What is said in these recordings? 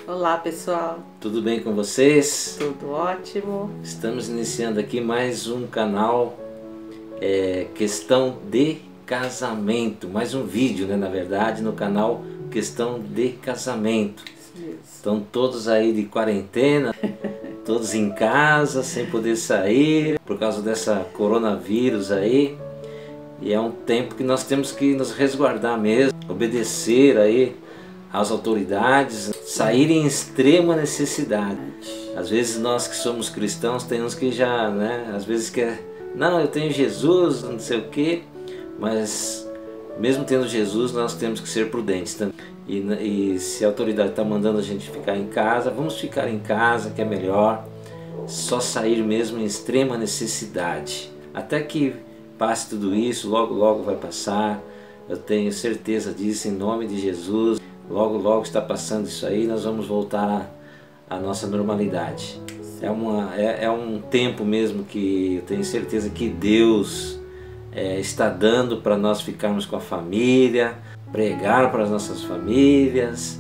Olá pessoal, Tudo bem com vocês? tudo ótimo. Estamos iniciando aqui mais um canal Questão de Casamento, mais um vídeo, né, na verdade, no canal Questão de Casamento. Estão todos aí de quarentena, todos em casa, sem poder sair, por causa dessa coronavírus aí. E é um tempo que nós temos que nos resguardar mesmo, obedecer aí às autoridades, sair em extrema necessidade. Às vezes nós que somos cristãos temos que já, né, às vezes quer, não, eu tenho Jesus, não sei o que, mas mesmo tendo Jesus nós temos que ser prudentes também. E se a autoridade está mandando a gente ficar em casa, vamos ficar em casa, que é melhor, só sair mesmo em extrema necessidade. Até que passe tudo isso, logo logo vai passar, eu tenho certeza disso, em nome de Jesus. Logo logo está passando isso aí, nós vamos voltar à nossa normalidade. É um tempo mesmo que eu tenho certeza que Deus está dando para nós ficarmos com a família, pregar para as nossas famílias,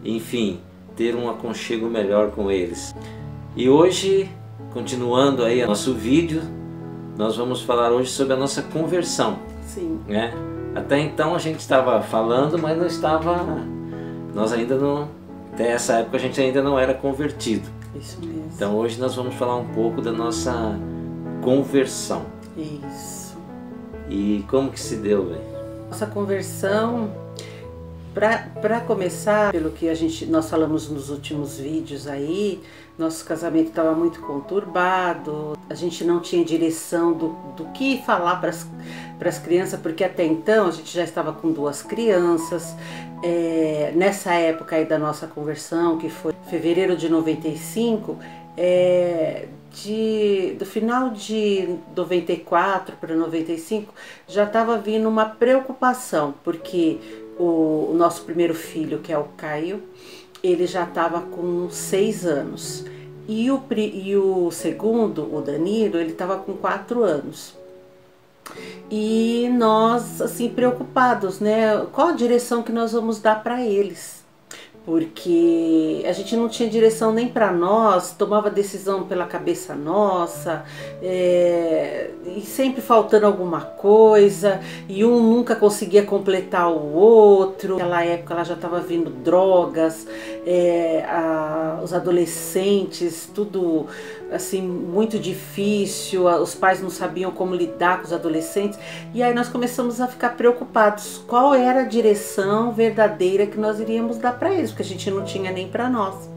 enfim, ter um aconchego melhor com eles. E hoje, continuando aí o nosso vídeo, nós vamos falar hoje sobre a nossa conversão. Sim. Né? Até então a gente estava falando, mas não estava, nós ainda não, até essa época a gente ainda não era convertido. Isso mesmo. Então hoje nós vamos falar um pouco da nossa conversão. Isso. E como que se deu, velho? Nossa conversão, para começar, pelo que nós falamos nos últimos vídeos aí, nosso casamento estava muito conturbado, a gente não tinha direção do que falar para as crianças, porque até então a gente já estava com 2 crianças. Nessa época aí da nossa conversão, que foi fevereiro de 95, do final de 94 para 95, já estava vindo uma preocupação, porque o nosso primeiro filho, que é o Caio, ele já estava com 6 anos. E o segundo, o Danilo, ele estava com 4 anos. E nós, assim, preocupados, né? Qual a direção que nós vamos dar para eles? Porque a gente não tinha direção nem para nós, tomava decisão pela cabeça nossa, e sempre faltando alguma coisa, e um nunca conseguia completar o outro. Naquela época ela já estava vindo drogas, os adolescentes, tudo assim muito difícil, os pais não sabiam como lidar com os adolescentes, e aí nós começamos a ficar preocupados qual era a direção verdadeira que nós iríamos dar para eles, porque a gente não tinha nem para nós.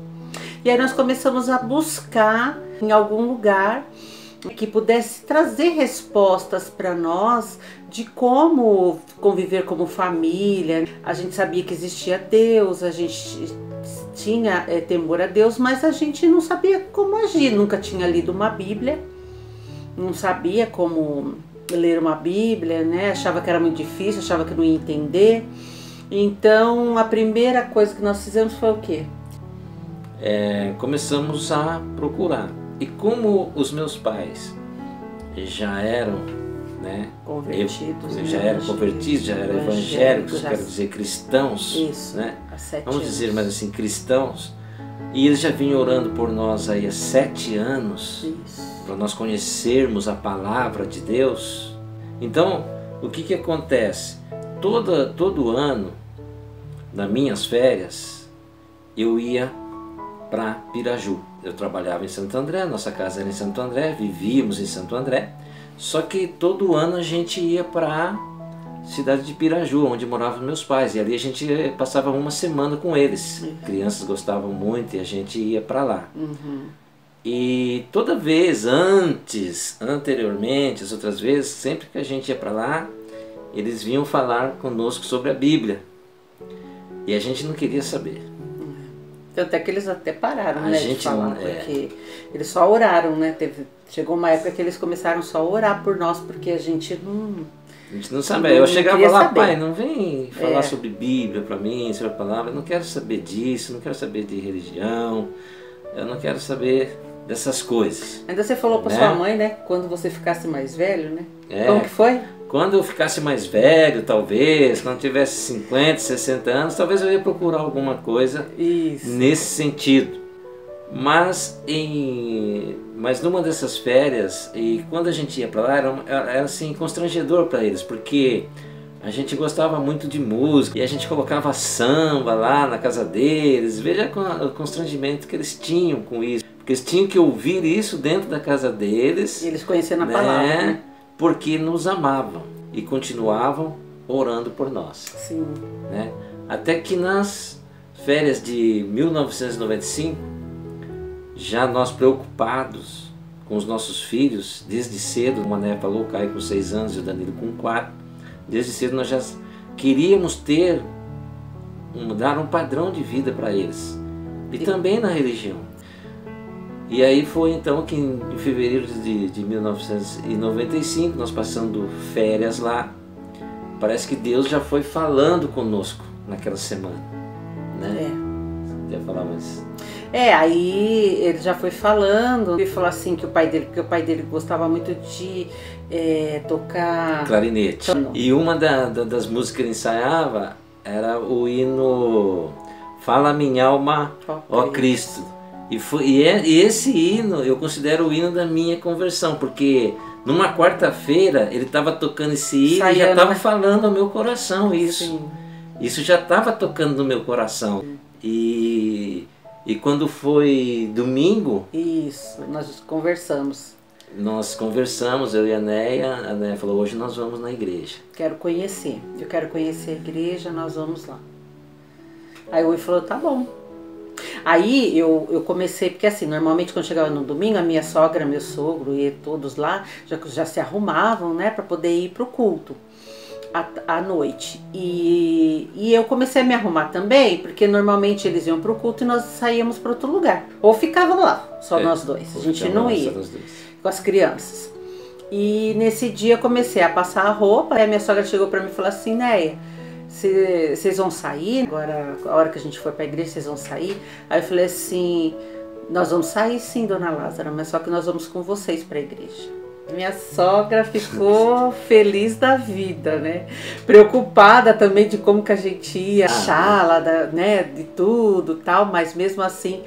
E aí nós começamos a buscar em algum lugar que pudesse trazer respostas para nós de como conviver como família. A gente sabia que existia Deus, a gente tinha temor a Deus, mas a gente não sabia como agir, nunca tinha lido uma Bíblia, não sabia como ler uma Bíblia, né? Achava que era muito difícil, achava que não ia entender. Então a primeira coisa que nós fizemos foi o quê? Começamos a procurar. E como os meus pais já eram, né, convertidos, já eram convertidos, já eram evangélicos, quero dizer cristãos, isso, né? Há 7 Vamos anos. dizer mais assim, cristãos, e eles já vinham orando por nós aí há 7 anos, para nós conhecermos a palavra de Deus. Então, o que acontece? Todo ano, nas minhas férias, eu ia para Piraju. Eu trabalhava em Santo André, nossa casa era em Santo André, vivíamos em Santo André, só que todo ano a gente ia para a cidade de Piraju, onde moravam meus pais, e ali a gente passava uma semana com eles. Crianças gostavam muito e a gente ia para lá. E toda vez anteriormente, as outras vezes, sempre que a gente ia para lá, eles vinham falar conosco sobre a Bíblia. E a gente não queria saber. Tanto é que eles até pararam, né, de falar, não, porque eles só oraram, né? Chegou uma época que eles começaram só a orar por nós, porque a gente não sabia. Eu chegava lá, saber. Pai, não vem falar sobre Bíblia para mim, sobre a palavra, eu não quero saber disso, não quero saber de religião, eu não quero saber dessas coisas. Ainda você falou para né? sua mãe, né, quando você ficasse mais velho, né? Como que foi? Quando eu ficasse mais velho, talvez, quando tivesse 50, 60 anos, talvez eu ia procurar alguma coisa nesse sentido. Mas numa dessas férias, e quando a gente ia para lá, era assim, constrangedor para eles, porque a gente gostava muito de música e a gente colocava samba lá na casa deles. Veja o constrangimento que eles tinham com isso, porque eles tinham que ouvir isso dentro da casa deles. E eles conhecendo a palavra, né? Porque nos amavam e continuavam orando por nós. Sim. Né? Até que nas férias de 1995, já nós preocupados com os nossos filhos, desde cedo, o Mané falou, o Caio com 6 anos e o Danilo com 4, desde cedo nós já queríamos dar um padrão de vida para eles, e também na religião. E aí foi então que em fevereiro de 1995, nós passando férias lá, parece que Deus já foi falando conosco naquela semana, né? Quer falar mais? Aí ele já foi falando, ele falou assim que o pai dele gostava muito de tocar clarinete. E uma das músicas que ele ensaiava era o hino Fala Minha Alma, ó Cristo. E esse hino eu considero o hino da minha conversão, porque numa quarta-feira ele estava tocando esse hino e já estava falando ao meu coração isso. Sim. Isso já estava tocando no meu coração. E quando foi domingo... Isso, nós conversamos. Nós conversamos, eu e a Neia falou, hoje nós vamos na igreja. Eu quero conhecer a igreja, nós vamos lá. Aí o Will falou, tá bom. Aí eu comecei, porque assim, normalmente quando chegava no domingo, a minha sogra, meu sogro e todos lá já se arrumavam, né, para poder ir pro culto à noite. E eu comecei a me arrumar também, porque normalmente eles iam pro culto e nós saíamos para outro lugar. Ou ficavam lá, só nós dois. A gente não ia com as crianças. E nesse dia eu comecei a passar a roupa, aí a minha sogra chegou para mim e falou assim, Neia, vocês vão sair? Agora, a hora que a gente for para a igreja, vocês vão sair? Aí eu falei assim, nós vamos sair sim, dona Lázara, mas só que nós vamos com vocês para a igreja. Minha sogra ficou feliz da vida, né? Preocupada também de como que a gente ia achar lá, né? De tudo tal, mas mesmo assim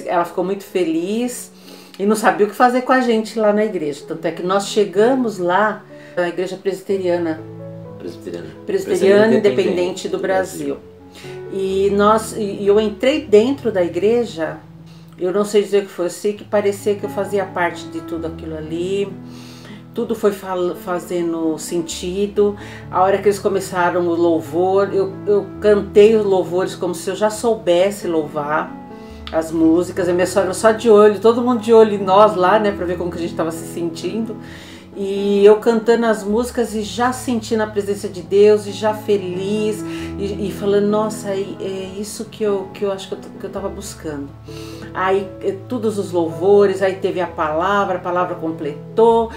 ela ficou muito feliz e não sabia o que fazer com a gente lá na igreja. Tanto é que nós chegamos lá na igreja presbiteriana Independente do Brasil. E eu entrei dentro da igreja. Eu não sei dizer o que foi, eu sei que parecia que eu fazia parte de tudo aquilo ali. Tudo foi fazendo sentido. A hora que eles começaram o louvor, eu cantei os louvores como se eu já soubesse louvar as músicas. A minha sogra só de olho, todo mundo de olho em nós lá, né, pra ver como que a gente estava se sentindo. E eu cantando as músicas e já sentindo a presença de Deus e já feliz e falando, nossa, é isso que eu acho que eu estava buscando. Aí todos os louvores, aí teve a palavra completou.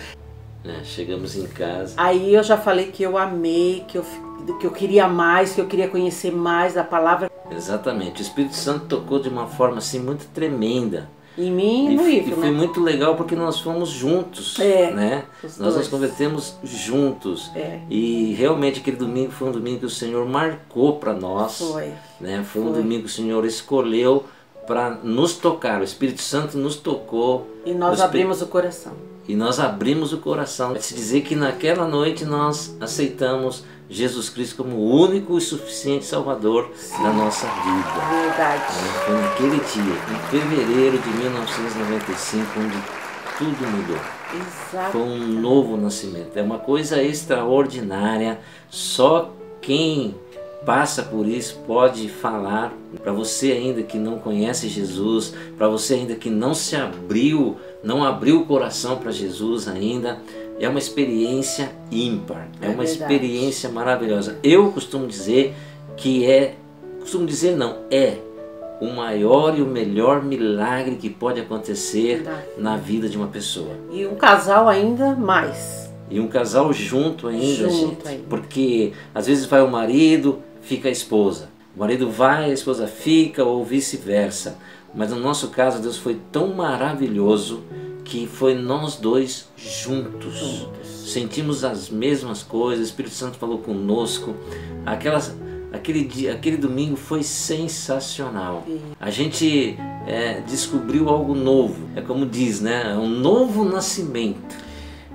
Chegamos em casa. Aí eu já falei que eu amei, que eu queria mais, que eu queria conhecer mais a palavra. Exatamente, o Espírito Santo tocou de uma forma assim muito tremenda. Em mim e no Ivo, foi muito legal porque nós fomos juntos, né? Nós nos convertemos juntos. E realmente aquele domingo foi um domingo que o Senhor marcou para nós. Foi um domingo que o Senhor escolheu para nos tocar. O Espírito Santo nos tocou. E nós abrimos o coração. E nós abrimos o coração. Se dizer que naquela noite nós aceitamos Jesus Cristo como o único e suficiente Salvador da nossa vida. Verdade. Foi naquele dia, em fevereiro de 1995, onde tudo mudou. Exato. Foi um novo nascimento. É uma coisa extraordinária. Só quem passa por isso pode falar. Para você ainda que não conhece Jesus, para você ainda que não abriu o coração para Jesus ainda, é uma experiência ímpar, é uma experiência maravilhosa. Eu costumo dizer que é o maior e o melhor milagre que pode acontecer na vida de uma pessoa. E um casal ainda mais. E um casal junto ainda, gente. Porque às vezes vai o marido, fica a esposa. O marido vai, a esposa fica, ou vice-versa. Mas no nosso caso, Deus foi tão maravilhoso que foi nós dois juntos, sentimos as mesmas coisas, o Espírito Santo falou conosco. Aquele domingo foi sensacional. A gente descobriu algo novo, é como diz, né? Um novo nascimento.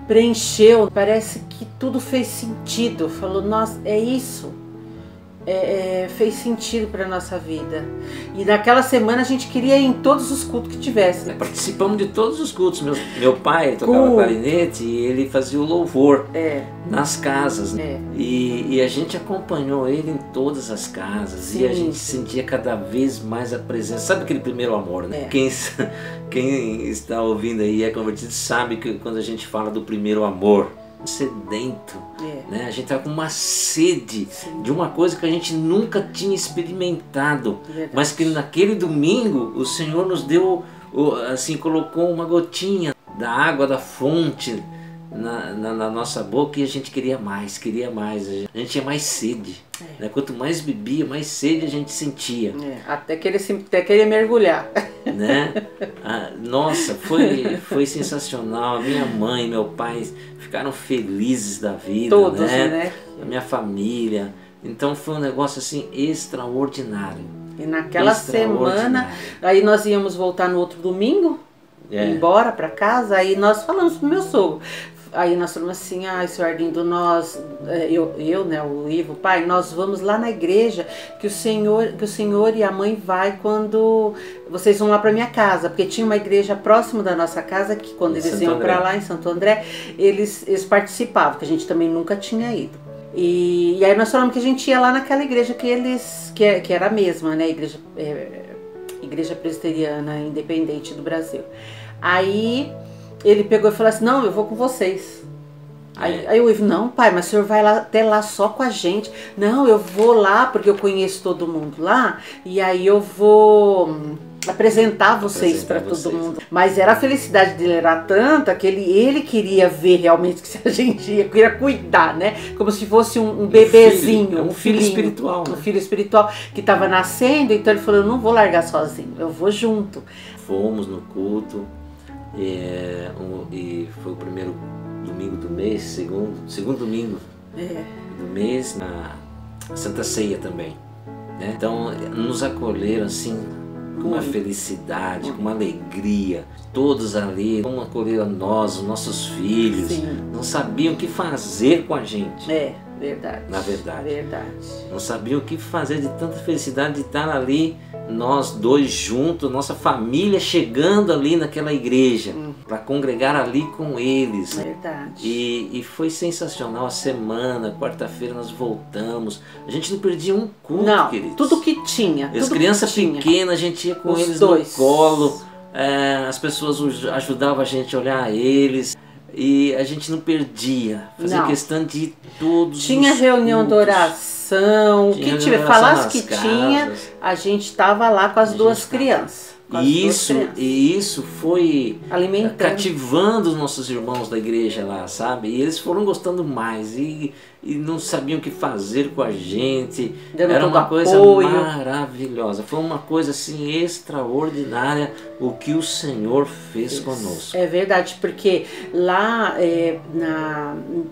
Preencheu, parece que tudo fez sentido. Falou, nossa, é isso. Fez sentido para nossa vida. E naquela semana a gente queria ir em todos os cultos que tivesse. Participamos de todos os cultos. Meu pai tocava clarinete e ele fazia o louvor nas casas. E a gente acompanhou ele em todas as casas. Sim. E a gente sentia cada vez mais a presença. Sabe aquele primeiro amor, né? Quem está ouvindo aí e é convertido sabe que quando a gente fala do primeiro amor, sedento, né? A gente estava com uma sede de uma coisa que a gente nunca tinha experimentado, mas que naquele domingo o Senhor nos deu, assim, colocou uma gotinha da água da fonte na nossa boca e a gente queria mais, a gente tinha mais sede, né? Quanto mais bebia, mais sede a gente sentia. Até querer mergulhar. Né? Nossa, foi sensacional. Minha mãe, meu pai ficaram felizes da vida. Todos, né? A minha família. Então foi um negócio assim extraordinário. E naquela semana, aí nós íamos voltar no outro domingo, embora para casa, aí nós falamos pro meu sogro. Aí nós falamos assim, senhor Arlindo, eu, né, o Ivo, pai, nós vamos lá na igreja que o senhor e a mãe vai quando vocês vão lá para minha casa, porque tinha uma igreja próxima da nossa casa que quando eles iam para lá em Santo André, eles participavam, que a gente também nunca tinha ido. E aí nós falamos que a gente ia lá naquela igreja que era a mesma, né, igreja presbiteriana independente do Brasil. Aí ele pegou e falou assim, não, eu vou com vocês. Aí o Ivo, não pai, mas o senhor vai lá, até lá só com a gente. Não, eu vou lá porque eu conheço todo mundo lá e aí eu vou apresentar vocês para todo mundo. Mas a felicidade dele era tanta que ele queria ver realmente que se a gente queria cuidar, né? Como se fosse um bebezinho, um filho espiritual. Um filho espiritual que estava nascendo, então ele falou, eu não vou largar sozinho, eu vou junto. Fomos no culto. E foi o primeiro domingo do mês, segundo domingo do mês, na Santa Ceia também, né? Então nos acolheram assim com uma felicidade, com uma alegria, todos ali, como acolheram nós, os nossos filhos. Sim. Não sabiam o que fazer com a gente. Verdade. Na verdade. Não sabiam o que fazer de tanta felicidade de estar ali, nós dois juntos, nossa família chegando ali naquela igreja, para congregar ali com eles. Verdade. E foi sensacional a semana, quarta-feira nós voltamos. A gente não perdia um culto, queridos. Tudo que tinha. As crianças pequenas, a gente ia com eles no colo. As pessoas ajudavam a gente a olhar eles. E a gente não perdia, fazia questão de ir todos. Tinha reunião de oração, o que tiver, falasse que tinha, a gente estava lá com as duas crianças. E isso foi alimentando, cativando os nossos irmãos da igreja lá, sabe? E eles foram gostando mais e não sabiam o que fazer com a gente. Era uma coisa maravilhosa. Foi uma coisa assim extraordinária o que o Senhor fez conosco. É verdade, porque lá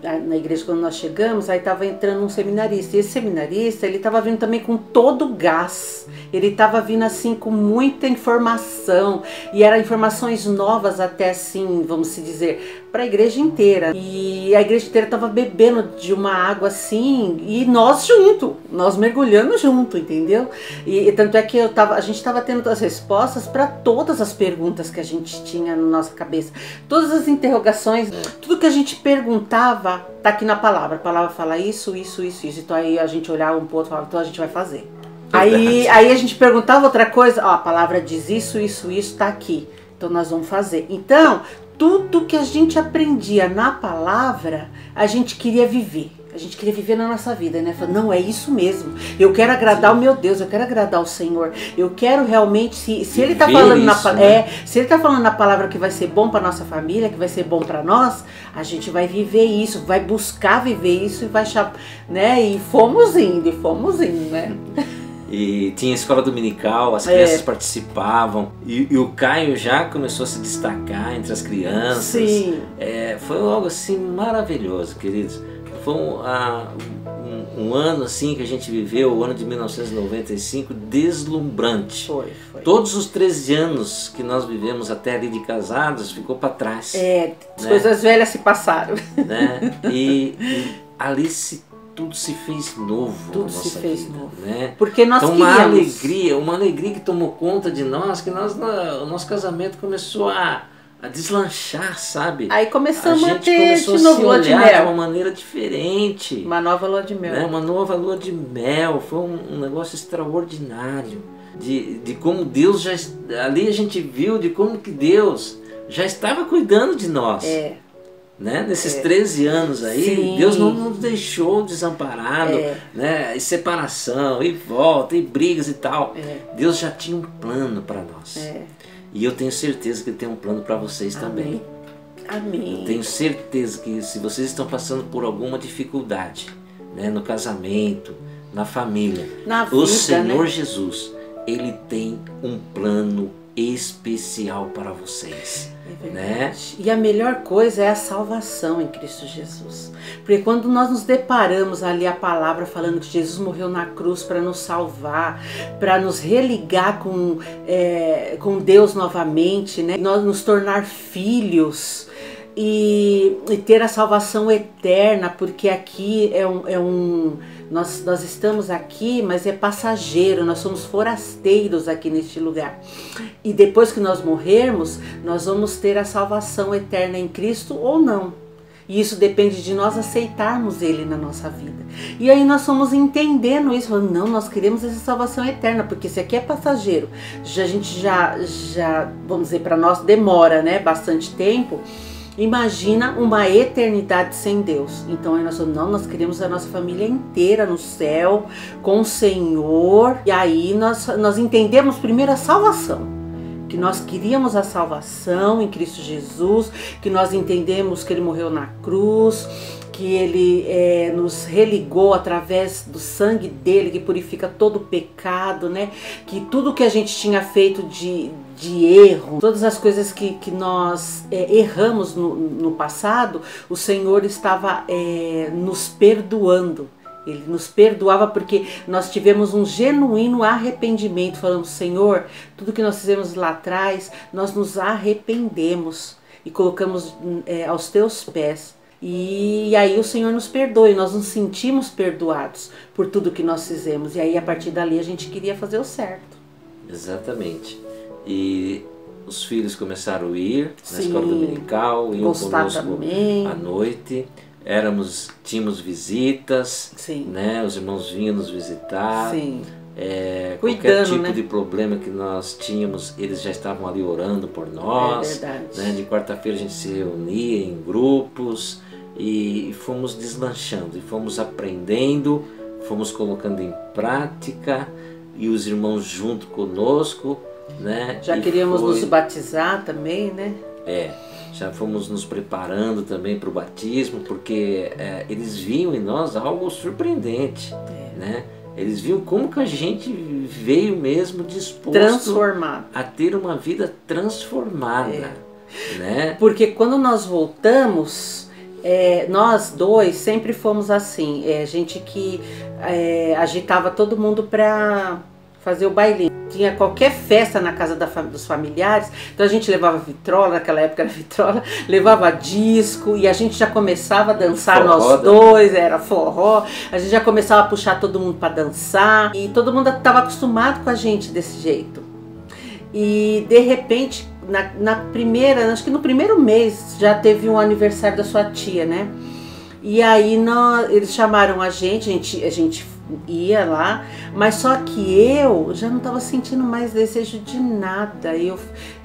na igreja quando nós chegamos, aí estava entrando um seminarista. E esse seminarista, ele estava vindo também com todo o gás. Ele estava vindo assim com muita informação. E eram informações novas até assim, vamos se dizer, para a igreja inteira. E a igreja inteira estava bebendo de uma água assim, e nós junto, nós mergulhando junto, entendeu? E tanto é que a gente estava tendo as respostas para todas as perguntas que a gente tinha na nossa cabeça, todas as interrogações, tudo que a gente perguntava tá aqui na palavra. A palavra fala isso. Então aí a gente olhava um pro outro e falava, então a gente vai fazer. Aí a gente perguntava outra coisa, a palavra diz isso, tá aqui, então nós vamos fazer. Então, tudo que a gente aprendia na palavra, a gente queria viver. A gente queria viver na nossa vida, né? Falando, não, é isso mesmo. Eu quero agradar o meu Deus, eu quero agradar o Senhor. Eu quero realmente, se Ele está falando se Ele está falando na palavra que vai ser bom para nossa família, que vai ser bom para nós, a gente vai viver isso, vai buscar viver isso e vai, né? E fomos indo, né? E tinha escola dominical, as crianças participavam. E o Caio já começou a se destacar entre as crianças. Sim. Foi algo assim maravilhoso, queridos. Foi um ano assim que a gente viveu, o ano de 1995, deslumbrante. Foi. Todos os 13 anos que nós vivemos até ali de casados ficou para trás. As coisas velhas se passaram. Né? E ali tudo se fez novo. Tudo se fez novo. Né? Porque nós então, queríamos. uma alegria que tomou conta de nós, que o nosso casamento começou a deslanchar, sabe? Aí começamos a gente ter começou de a novo se lua de olhar mel. de uma maneira diferente. Uma nova lua de mel. Né? Uma nova lua de mel. Foi um negócio extraordinário. De como Deus já... Ali a gente viu de como que Deus já estava cuidando de nós. Né? Nesses 13 anos aí, sim, Deus não nos deixou desamparado, né? E separação, e volta, e brigas e tal. Deus já tinha um plano para nós. E eu tenho certeza que Ele tem um plano para vocês também. Amém. Eu tenho certeza que se vocês estão passando por alguma dificuldade, né? No casamento, na família, na vida, o Senhor, né? Jesus, Ele tem um plano especial para vocês. Né? E a melhor coisa é a salvação em Cristo Jesus. Porque quando nós nos deparamos ali a palavra falando que Jesus morreu na cruz para nos salvar, para nos religar com Deus novamente, né? Nós nos tornar filhos e ter a salvação eterna, porque aqui nós estamos aqui, mas é passageiro, nós somos forasteiros aqui neste lugar. E depois que nós morrermos, nós vamos ter a salvação eterna em Cristo ou não. E isso depende de nós aceitarmos Ele na nossa vida. E aí nós fomos entendendo isso, falando, não, nós queremos essa salvação eterna, porque esse aqui é passageiro. A gente já vamos dizer, para nós demora, né, bastante tempo. Imagina uma eternidade sem Deus. Então aí nós falamos, não, nós queremos a nossa família inteira no céu, com o Senhor. E aí nós entendemos primeiro a salvação, que nós queríamos a salvação em Cristo Jesus, que nós entendemos que Ele morreu na cruz, que Ele nos religou através do sangue dEle, que purifica todo o pecado, né? Que tudo que a gente tinha feito de erro, todas as coisas que nós erramos no passado, o Senhor estava nos perdoando. Ele nos perdoava porque nós tivemos um genuíno arrependimento. Falamos, Senhor, tudo que nós fizemos lá atrás, nós nos arrependemos e colocamos aos teus pés. E aí o Senhor nos perdoa e nós nos sentimos perdoados por tudo que nós fizemos. E aí a partir dali a gente queria fazer o certo. Exatamente. E os filhos começaram a ir na Sim, escola dominical, iam conosco também. à noite. Tínhamos visitas, Sim. Né? Os irmãos vinham nos visitar. Sim. Qualquer tipo né? de problema que nós tínhamos, eles já estavam ali orando por nós. É verdade. Né? De quarta-feira a gente se reunia em grupos e fomos deslanchando, e fomos aprendendo, fomos colocando em prática, e os irmãos junto conosco. Né? Já queríamos nos batizar também, né? Já fomos nos preparando também para o batismo, porque eles viam em nós algo surpreendente, né? Eles viam como que a gente veio mesmo disposto a ter uma vida transformada, né? Porque quando nós voltamos, nós dois sempre fomos assim, gente que agitava todo mundo para fazer o bailinho. Tinha qualquer festa na casa dos familiares, então a gente levava vitrola, naquela época era vitrola, levava disco e a gente já começava a dançar, forró, nós dois, era forró, a gente já começava a puxar todo mundo para dançar e todo mundo estava acostumado com a gente desse jeito. E de repente, acho que no primeiro mês já teve um aniversário da sua tia, né? E aí eles chamaram a gente ia lá, mas só que eu já não estava sentindo mais desejo de nada. Eu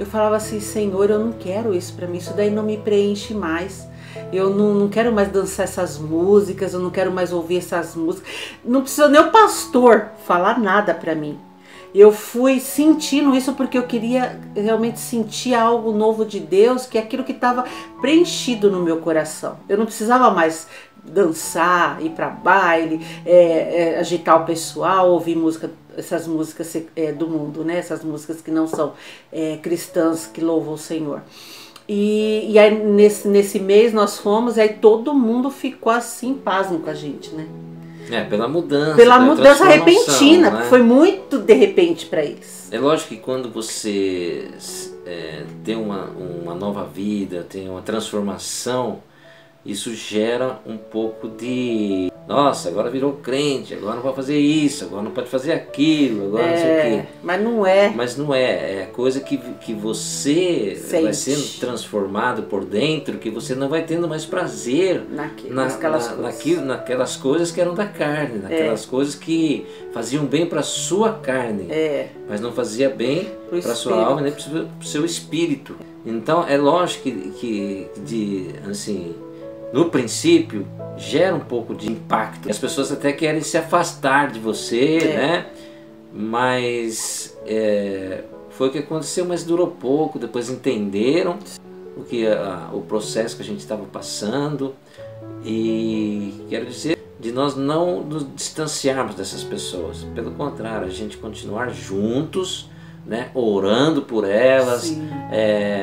falava assim, Senhor, eu não quero isso para mim, isso daí não me preenche mais. Eu não quero mais dançar essas músicas, eu não quero mais ouvir essas músicas. Não precisa nem o pastor falar nada para mim. Eu fui sentindo isso porque eu queria realmente sentir algo novo de Deus, que é aquilo que estava preenchido no meu coração. Eu não precisava mais dançar, ir para baile, agitar o pessoal, ouvir música essas músicas do mundo, né? Essas músicas que não são cristãs, que louvam o Senhor. E aí nesse mês nós fomos, e aí todo mundo ficou assim, pasmo com a gente, né? Pela mudança. Pela mudança repentina, né? Foi muito de repente para eles. É lógico que quando você tem uma nova vida, tem uma transformação, isso gera um pouco de... Nossa, agora virou crente, agora não pode fazer isso, agora não pode fazer aquilo, agora não sei o quê. Mas não é. Mas não é. É coisa que você sente. Vai sendo transformado por dentro, que você não vai tendo mais prazer naquelas coisas que eram da carne, naquelas coisas que faziam bem para a sua carne, mas não fazia bem para a sua alma nem para o seu espírito. Então é lógico que assim, no princípo gera um pouco de impacto. As pessoas até querem se afastar de você, né? Mas foi o que aconteceu, mas durou pouco. Depois entenderam o processo que a gente estava passando, e quero dizer, de nós não nos distanciarmos dessas pessoas. Pelo contrário, a gente continuar juntos, né? Orando por elas,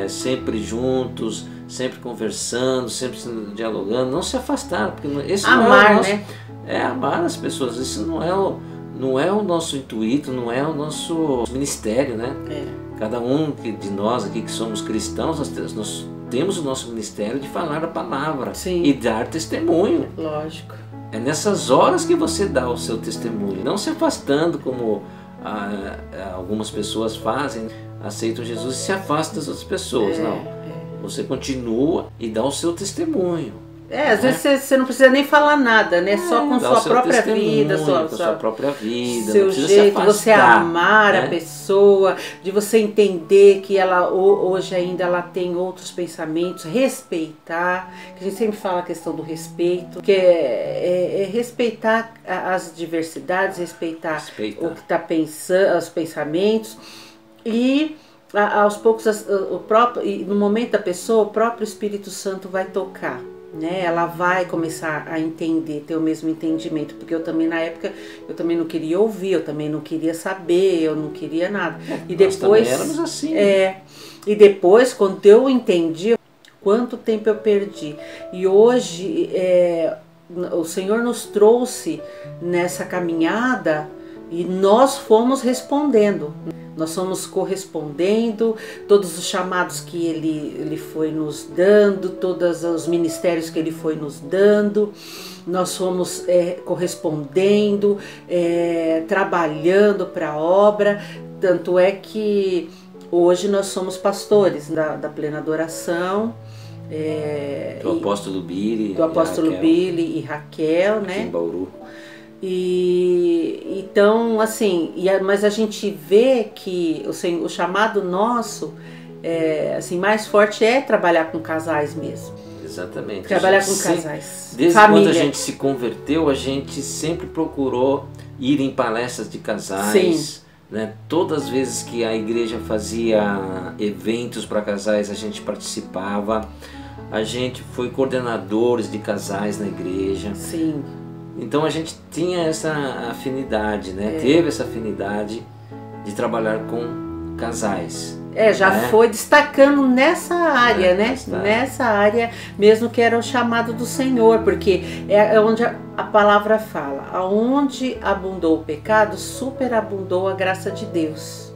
sempre juntos, sempre conversando, sempre dialogando, não se afastar, porque esse amar, não é o nosso, né? Amar as pessoas. Isso não é o nosso intuito, não é o nosso ministério, né? Cada um de nós aqui que somos cristãos, nós temos o nosso ministério de falar a palavra e dar testemunho. Lógico. É nessas horas que você dá o seu testemunho, não se afastando como algumas pessoas fazem, aceitam Jesus e se afastam das outras pessoas. Não. Você continua e dá o seu testemunho. Às vezes você não precisa nem falar nada, né? Só com sua própria vida, sua própria vida, seu jeito, você amar a pessoa, de você entender que ela hoje ainda ela tem outros pensamentos, respeitar, que a gente sempre fala a questão do respeito, que é respeitar as diversidades, respeitar o que está pensando, os pensamentos, e aos poucos no momento da pessoa, o próprio Espírito Santo vai tocar, né? Ela vai começar a entender, ter o mesmo entendimento, porque eu também na época eu também não queria ouvir, eu também não queria saber, eu não queria nada. E depois nós também éramos assim. E depois, quando eu entendi quanto tempo eu perdi, e hoje o Senhor nos trouxe nessa caminhada e nós fomos respondendo. Nós fomos correspondendo, todos os chamados que ele foi nos dando, todos os ministérios que ele foi nos dando, nós fomos correspondendo, trabalhando para a obra. Tanto é que hoje nós somos pastores da Plena Adoração. Do apóstolo Billy. Do apóstolo Billy e Raquel, né? Em Bauru. E então, assim, mas a gente vê que o chamado nosso assim, mais forte é trabalhar com casais mesmo. Exatamente. Trabalhar com casais. Desde família. Quando a gente se converteu, a gente sempre procurou ir em palestras de casais. Né? Todas as vezes que a igreja fazia eventos para casais, a gente participava. A gente foi coordenadores de casais na igreja. Sim. Então a gente tinha essa afinidade, né? Teve essa afinidade de trabalhar com casais. Foi destacando nessa área, né? Nessa área mesmo, que era o chamado do Senhor, porque é onde a palavra fala: aonde abundou o pecado, superabundou a graça de Deus.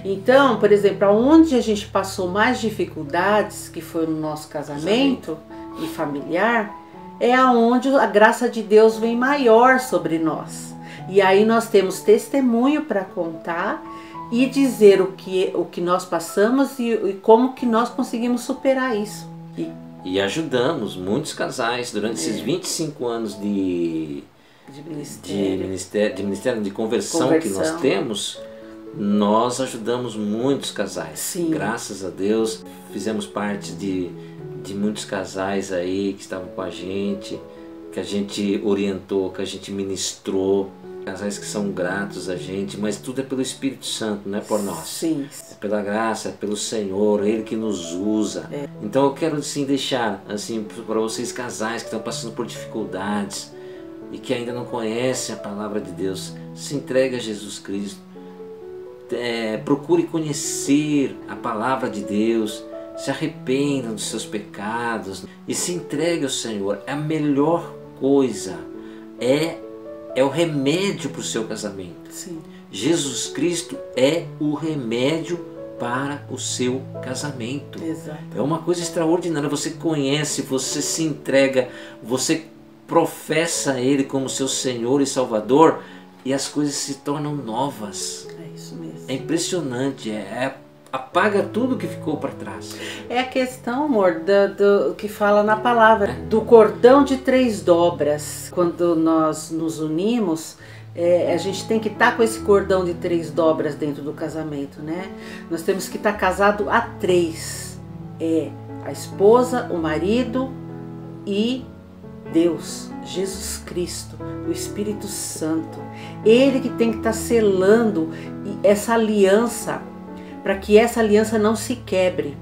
Então, por exemplo, aonde a gente passou mais dificuldades, que foi no nosso casamento e familiar, é aonde a graça de Deus vem maior sobre nós. E aí nós temos testemunho para contar e dizer o que nós passamos e como que nós conseguimos superar isso. E ajudamos muitos casais durante esses 25 anos de ministério de conversão que nós temos. Nós ajudamos muitos casais. Sim. Graças a Deus, fizemos parte de muitos casais aí que estavam com a gente, que a gente orientou, que a gente ministrou, casais que são gratos a gente, mas tudo é pelo Espírito Santo, não é por nós. Sim. É pela graça, é pelo Senhor, é Ele que nos usa. Então eu quero assim deixar assim para vocês, casais que estão passando por dificuldades, e que ainda não conhecem a palavra de Deus, se entregue a Jesus Cristo. Procure conhecer a palavra de Deus, se arrependa dos seus pecados e se entregue ao Senhor. A melhor coisa é o remédio para o seu casamento. Sim. Jesus Cristo é o remédio para o seu casamento. Exato. É uma coisa extraordinária. Você conhece, você se entrega, você professa Ele como seu Senhor e Salvador e as coisas se tornam novas. É isso mesmo. É impressionante, apaga tudo que ficou para trás. É a questão, amor, do que fala na palavra, do cordão de 3 dobras. Quando nós nos unimos, a gente tem que estar com esse cordão de 3 dobras dentro do casamento, né? Nós temos que estar casado a 3. A esposa, o marido e Deus, Jesus Cristo, o Espírito Santo. Ele que tem que estar selando essa aliança, para que essa aliança não se quebre.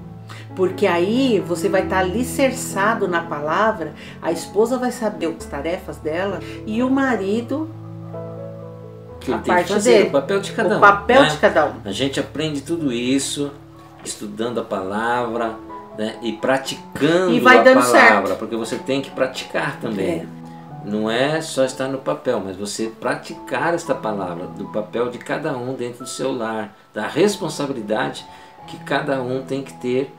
Porque aí você vai estar alicerçado na palavra, a esposa vai saber as tarefas dela e o marido Que a ele tem parte que fazer, dele. o papel de cada um. O papel né? de cada um. A gente aprende tudo isso estudando a palavra, né? E praticando E vai a dando palavra, certo. porque você tem que praticar também. Não é só estar no papel, mas você praticar esta palavra, do papel de cada um dentro do seu lar, da responsabilidade que cada um tem que ter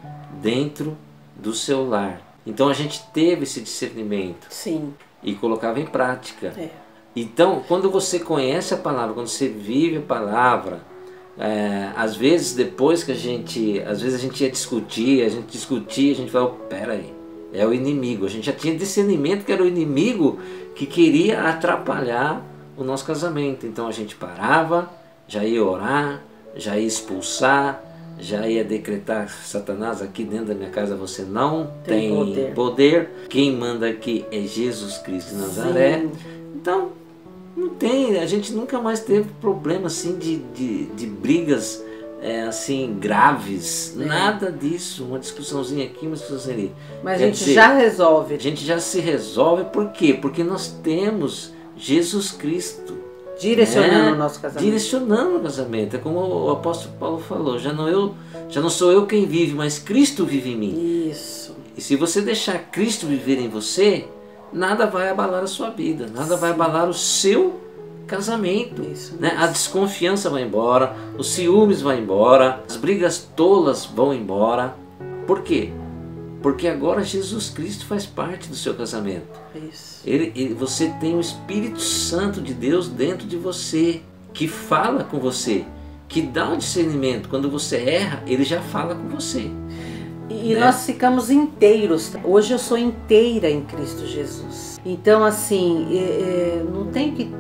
dentro do seu lar. Então a gente teve esse discernimento. Sim. E colocava em prática. É. Então, quando você conhece a palavra, quando você vive a palavra, às vezes depois que a gente ia discutir, a gente falou, pera aí, é o inimigo. A gente já tinha discernimento que era o inimigo que queria atrapalhar o nosso casamento. Então a gente parava, já ia orar, já ia expulsar, já ia decretar: Satanás, aqui dentro da minha casa você não tem poder. Quem manda aqui é Jesus Cristo de Nazaré. Sim. Então, não tem, a gente nunca mais teve problema assim de brigas assim graves, nada disso, uma discussãozinha aqui, uma discussãozinha ali. Mas a gente já resolve. A gente já se resolve, por quê? Porque nós temos Jesus Cristo direcionando o nosso casamento. Direcionando o casamento. É como o apóstolo Paulo falou: já não sou eu quem vive, mas Cristo vive em mim. Isso. E se você deixar Cristo viver em você, nada vai abalar a sua vida, nada vai abalar o seu casamento. Isso, né? A desconfiança vai embora, os ciúmes vão embora, as brigas tolas vão embora. Por quê? Porque agora Jesus Cristo faz parte do seu casamento. Isso. Você tem o Espírito Santo de Deus dentro de você, que fala com você, que dá um discernimento. Quando você erra, Ele já fala com você. E nós ficamos inteiros. Hoje eu sou inteira em Cristo Jesus. Então, assim, não tenho que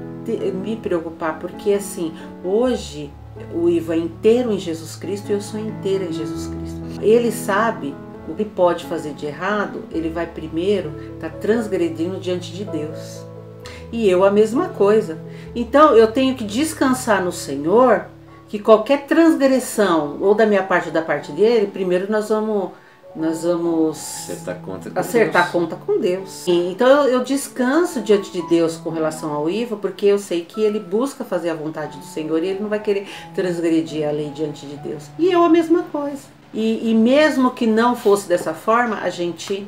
me preocupar, porque assim, hoje o Ivo é inteiro em Jesus Cristo e eu sou inteira em Jesus Cristo. Ele sabe o que pode fazer de errado, ele vai primeiro estar transgredindo diante de Deus. E eu a mesma coisa. Então eu tenho que descansar no Senhor, que qualquer transgressão, ou da minha parte ou da parte dele, primeiro nós vamos acertar conta com Deus. Então eu descanso diante de Deus com relação ao Ivo, porque eu sei que ele busca fazer a vontade do Senhor e ele não vai querer transgredir a lei diante de Deus. E eu a mesma coisa. E mesmo que não fosse dessa forma, a gente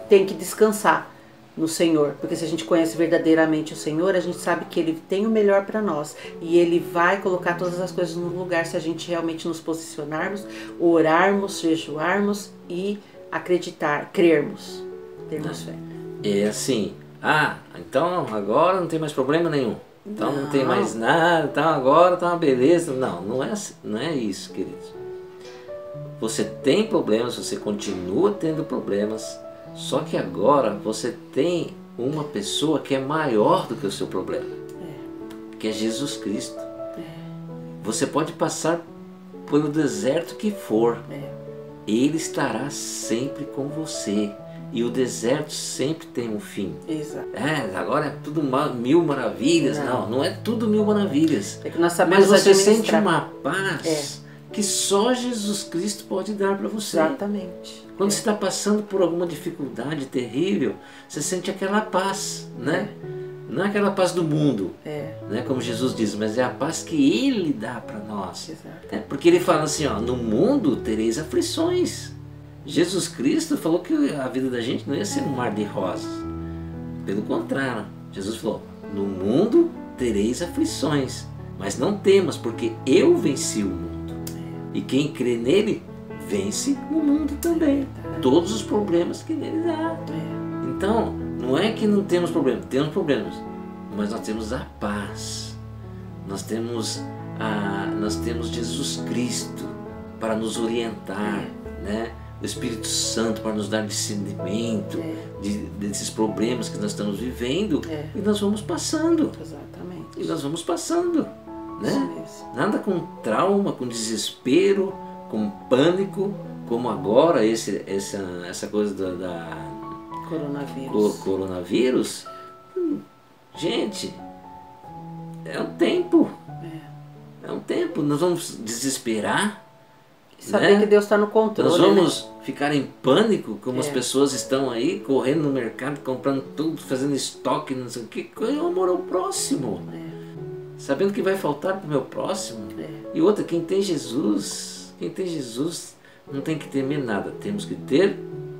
tem que descansar no Senhor, porque se a gente conhece verdadeiramente o Senhor, a gente sabe que Ele tem o melhor para nós e Ele vai colocar todas as coisas no lugar se a gente realmente nos posicionarmos, orarmos, jejuarmos e acreditar, crermos, termos fé. É assim, então agora não tem mais problema nenhum, então não tem mais nada, então agora tá uma beleza. Não é isso, queridos. Você tem problemas, você continua tendo problemas, só que agora você tem uma pessoa que é maior do que o seu problema, que é Jesus Cristo. Você pode passar pelo deserto que for, Ele estará sempre com você. E o deserto sempre tem um fim. Exato. Agora é tudo mil maravilhas. Não é tudo mil maravilhas. É que nós sabemos mas você administrar. sente uma paz que só Jesus Cristo pode dar para você. Exatamente. Quando você está passando por alguma dificuldade terrível, você sente aquela paz, né? Não é aquela paz do mundo, né, como Jesus diz, mas é a paz que Ele dá para nós. Porque Ele fala assim, ó, no mundo tereis aflições. Jesus Cristo falou que a vida da gente não ia ser um mar de rosas. Pelo contrário, Jesus falou, no mundo tereis aflições, mas não temas, porque eu venci o mundo. E quem crê nele, vence o mundo também. Todos os problemas que nele há. Então, não é que não temos problemas, temos problemas, mas nós temos a paz. Nós temos Jesus Cristo para nos orientar, né? O Espírito Santo para nos dar discernimento desses problemas que nós estamos vivendo, e nós vamos passando. Exatamente. E nós vamos passando, né? Nada com trauma, com desespero, com pânico, como agora essa coisa da coronavírus. Gente, é um tempo. É um tempo. Nós vamos desesperar. Saber que Deus está no controle. Nós vamos ficar em pânico, como as pessoas estão aí correndo no mercado, comprando tudo, fazendo estoque, não sei o que. É o amor ao próximo. Sabendo que vai faltar para o meu próximo. E outra, quem tem Jesus não tem que temer nada. Temos que ter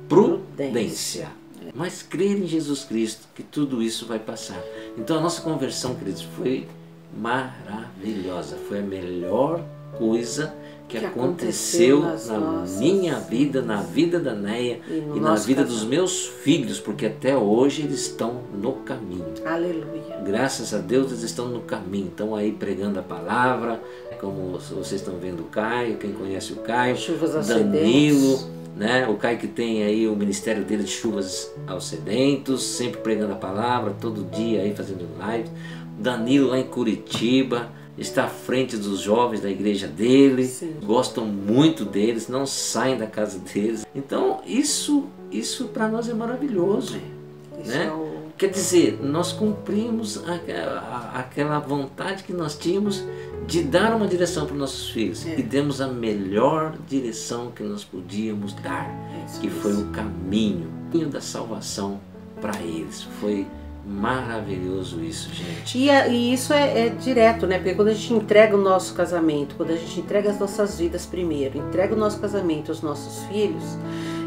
prudência. Mas crer em Jesus Cristo, que tudo isso vai passar. Então a nossa conversão, queridos, foi maravilhosa. Foi a melhor coisa que aconteceu na minha vida, na vida da Neia e na vida dos meus filhos, porque até hoje eles estão no caminho. Aleluia. Graças a Deus eles estão no caminho, estão aí pregando a palavra, como vocês estão vendo o Caio, quem conhece o Caio, Danilo, né? O Caio que tem aí o ministério dele de Chuvas aos Sedentos, sempre pregando a palavra, todo dia aí fazendo live. Danilo lá em Curitiba, está à frente dos jovens da igreja dele, gostam muito deles, não saem da casa deles. Então isso para nós é maravilhoso, né? Quer dizer, nós cumprimos aquela vontade que nós tínhamos de dar uma direção para os nossos filhos, e demos a melhor direção que nós podíamos dar, que foi o caminho da salvação para eles. Foi maravilhoso isso, gente. E isso é direto, né? Porque quando a gente entrega o nosso casamento, quando a gente entrega as nossas vidas primeiro, entrega o nosso casamento aos nossos filhos,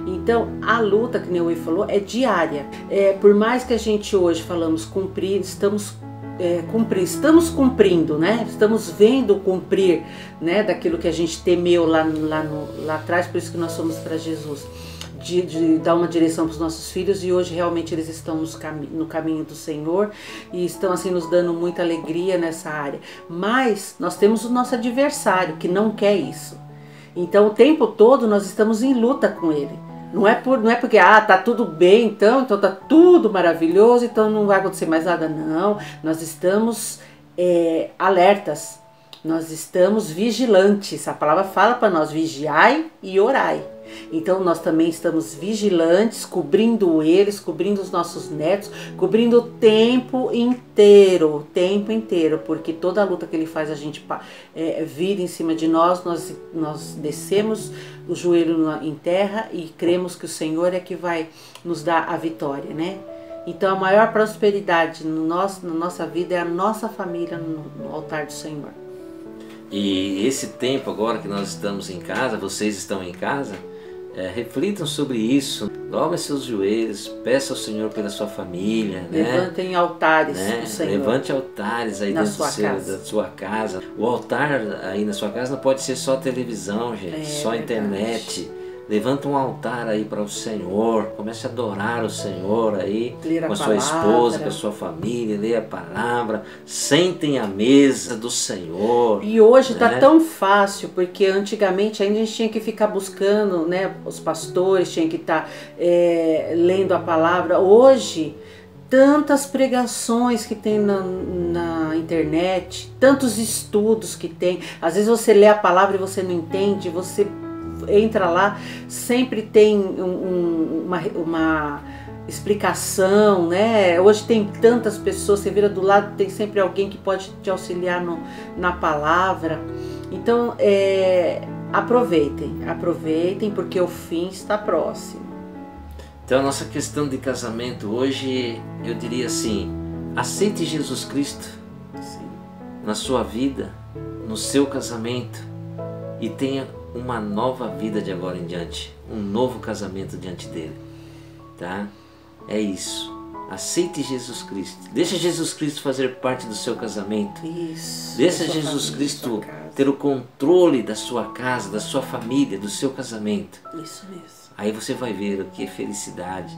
então a luta, que nem o Will falou, é diária. Por mais que a gente hoje falamos cumprir, estamos cumprindo, né? Estamos vendo cumprir, né? Daquilo que a gente temeu lá atrás, por isso que nós somos para Jesus. De dar uma direção para os nossos filhos, e hoje realmente eles estão no caminho do Senhor e estão assim nos dando muita alegria nessa área. Mas nós temos o nosso adversário que não quer isso. Então o tempo todo nós estamos em luta com ele. Não é porque tá tudo bem, então tá tudo maravilhoso, então não vai acontecer mais nada. Não, nós estamos alertas, nós estamos vigilantes. A palavra fala para nós: vigiai e orai. Então nós também estamos vigilantes, cobrindo eles, cobrindo os nossos netos, cobrindo o tempo inteiro, porque toda a luta que ele faz a gente vira em cima de nós descemos o joelho em terra e cremos que o Senhor é que vai nos dar a vitória, né? Então a maior prosperidade na nossa vida é a nossa família no altar do Senhor. E esse tempo agora que nós estamos em casa, vocês estão em casa, reflitam sobre isso, dobrem seus joelhos, peçam ao Senhor pela sua família. Levantem altares, né? do Senhor. Levante altares aí dentro da sua casa. O altar aí na sua casa não pode ser só televisão, gente, só internet. Levanta um altar aí para o Senhor, comece a adorar o Senhor aí, com a sua esposa, com a sua família, leia a palavra, sentem à mesa do Senhor. E hoje está tão fácil, porque antigamente ainda a gente tinha que ficar buscando, né? Os pastores tinham que estar lendo a palavra. Hoje, tantas pregações que tem na internet, tantos estudos que tem. Às vezes você lê a palavra e você não entende, você entra lá, sempre tem uma explicação, né? Hoje tem tantas pessoas, você vira do lado, tem sempre alguém que pode te auxiliar na palavra. Então aproveitem, porque o fim está próximo. Então a nossa questão de casamento hoje, eu diria assim, Aceite Jesus Cristo na sua vida, no seu casamento, e tenha uma nova vida de agora em diante, um novo casamento diante dele, tá? É isso. Aceite Jesus Cristo. Deixa Jesus Cristo fazer parte do seu casamento. Isso. Deixa Jesus Cristo ter o controle da sua casa, da sua família, do seu casamento. Isso mesmo. Aí você vai ver o que é felicidade.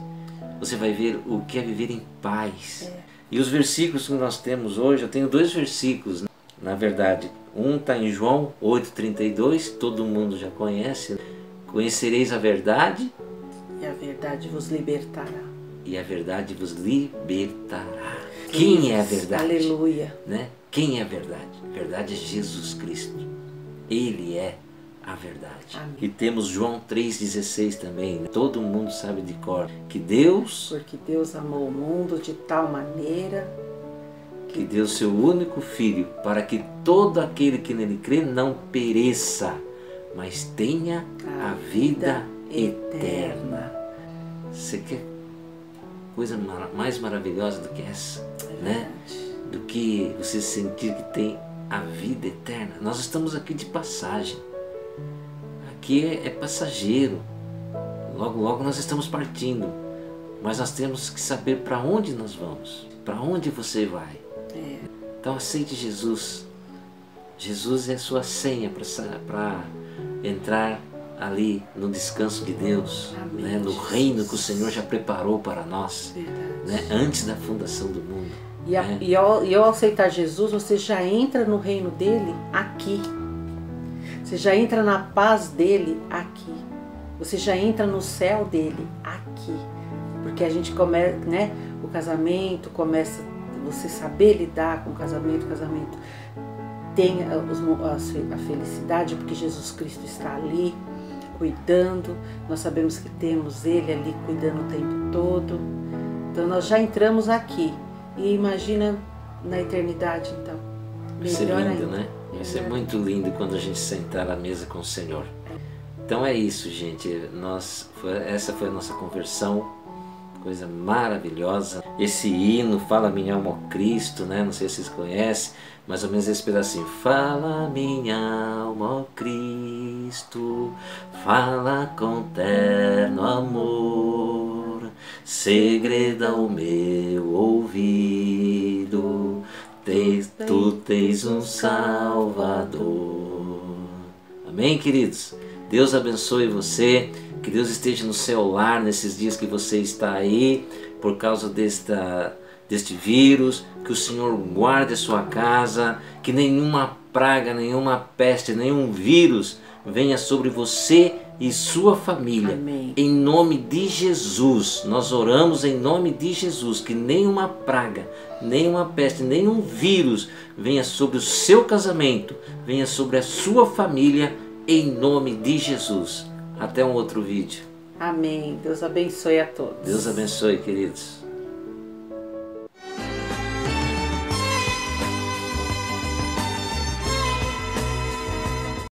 Você vai ver o que é viver em paz. E os versículos que nós temos hoje, eu tenho 2 versículos, na verdade. Um está em João 8,32, todo mundo já conhece. Conhecereis a verdade. E a verdade vos libertará. E a verdade vos libertará. Quem é a verdade? Aleluia. Né? Quem é a verdade? A verdade é Jesus Cristo. Ele é a verdade. Amém. E temos João 3,16 também. Né? Todo mundo sabe de cor. Que Deus... Porque Deus amou o mundo de tal maneira... Que deu seu único Filho, para que todo aquele que nele crê não pereça, mas tenha a vida eterna. Você quer coisa mais maravilhosa do que essa? Né? Do que você sentir que tem a vida eterna. Nós estamos aqui de passagem. Aqui é passageiro. Logo, logo nós estamos partindo. Mas nós temos que saber para onde nós vamos. Para onde você vai. Então aceite Jesus. Jesus é a sua senha para entrar ali no descanso de Deus, né? No reino que o Senhor já preparou para nós, né? Antes da fundação do mundo. E ao aceitar Jesus, você já entra no reino dele aqui. Você já entra na paz dele aqui. Você já entra no céu dele aqui. Porque a gente começa, né? O casamento começa, você saber lidar com o casamento tem a felicidade, porque Jesus Cristo está ali cuidando. Nós sabemos que temos ele ali cuidando o tempo todo. Então nós já entramos aqui. E imagina na eternidade, então. Vai ser lindo, né? Vai ser muito lindo quando a gente sentar à mesa com o Senhor. Então é isso, gente. Essa foi a nossa conversão. Coisa maravilhosa. Esse hino, Fala Minha Alma ao Cristo, né? Não sei se vocês conhecem, mais ou menos esse pedacinho. Fala minha alma ao Cristo, fala com terno amor, segreda o meu ouvido, tu tens um Salvador. Amém, queridos? Deus abençoe você. Que Deus esteja no seu lar nesses dias que você está aí por causa deste vírus. Que o Senhor guarde a sua casa. Que nenhuma praga, nenhuma peste, nenhum vírus venha sobre você e sua família. Amém. Em nome de Jesus, nós oramos em nome de Jesus. Que nenhuma praga, nenhuma peste, nenhum vírus venha sobre o seu casamento, venha sobre a sua família, em nome de Jesus. Até um outro vídeo. Amém. Deus abençoe a todos. Deus abençoe, queridos.